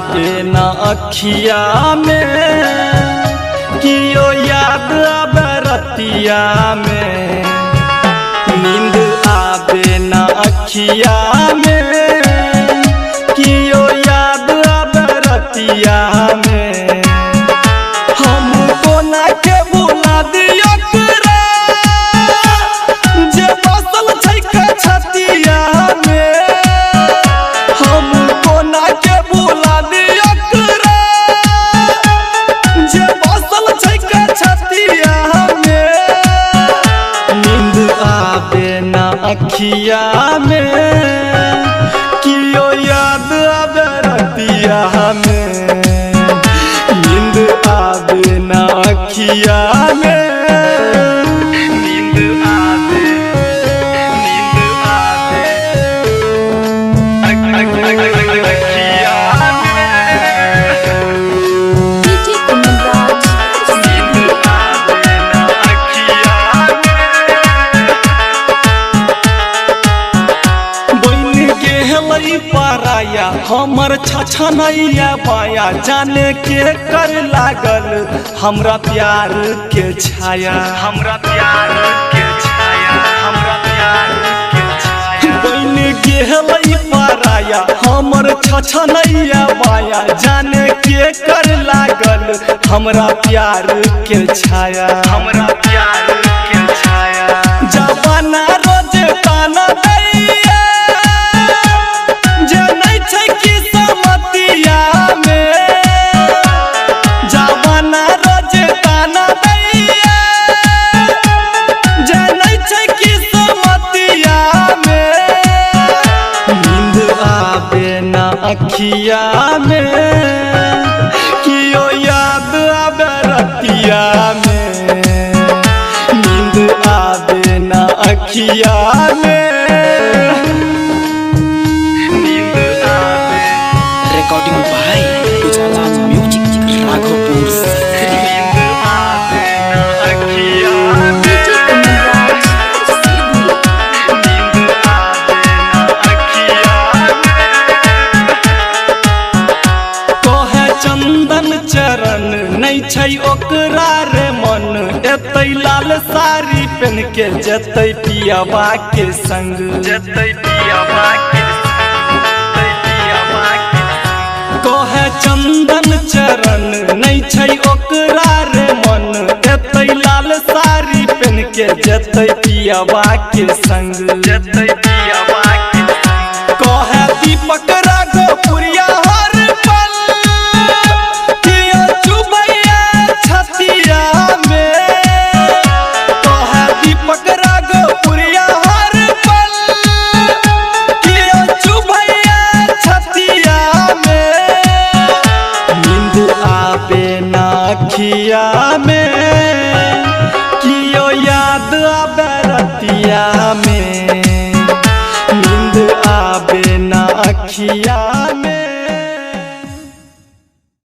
आवे न अखिया में, कियो याद आवे रतिया में। नींद आवे न अखिया में, कियो याद आवे रतिया में। हमको ना के भुला दियो करे, जे बसल छै के छतिया में। हमको ना के भुला दियो करे, जे बसल छै के छतिया में। नींद आवे न अखिया में, कियो याद आवे रतिया में। नींद आवे न अखिया में, नींद आवे, नींद आवे अखिया में। डीजे कुमराज नींद आवे न अखिया में। बन के हेलई पाराया हमर छछनैया पाया, जाने के कर लागल हमरा प्यार के छाया। हमरा प्यार के छाया, हमरा प्यार के छाया। बन के हेलई पाराया हमर छछनैया पाया, जाने के कर लागल हमरा प्यार के छाया। हमरा प्यार के छाया। जवाना रोज ताना दैया, जे नहीं छै कि समतिया में। जवाना रोज ताना दैया, जे नहीं छै कि समतिया में। नींद आवे न अखिया में, कियो याद आवे रतिया में। नींद आवे न अखिया में, नींद आवे। रिकॉर्डिंग बाय उजाला म्यूजिक राघोपुर सकरी। नींद आवे न अखिया में, डीजे कुमराज नींद आवे न अखिया में। कहे चंदन चरण नहीं छै ओकरा रे मन, एतै लाल साड़ी पहन के जतै पियावा के संग। जतै पियावा के संग, जतै पियावा के संग। कहे चंदन चरण नहीं छै ओकरा रे मन, एतै लाल साड़ी पहन के जतै पियावा के संग। जतै पियावा के संग। कहे दीपक राघोपुरिया हर पल, कियो चुबैया छतिया में। कहे दीपक राघोपुरिया हर पल, कियो चुबैया छतिया में। नींद आवे न अखिया में, कियो याद आवे रतिया में। नींद आवे न अखिया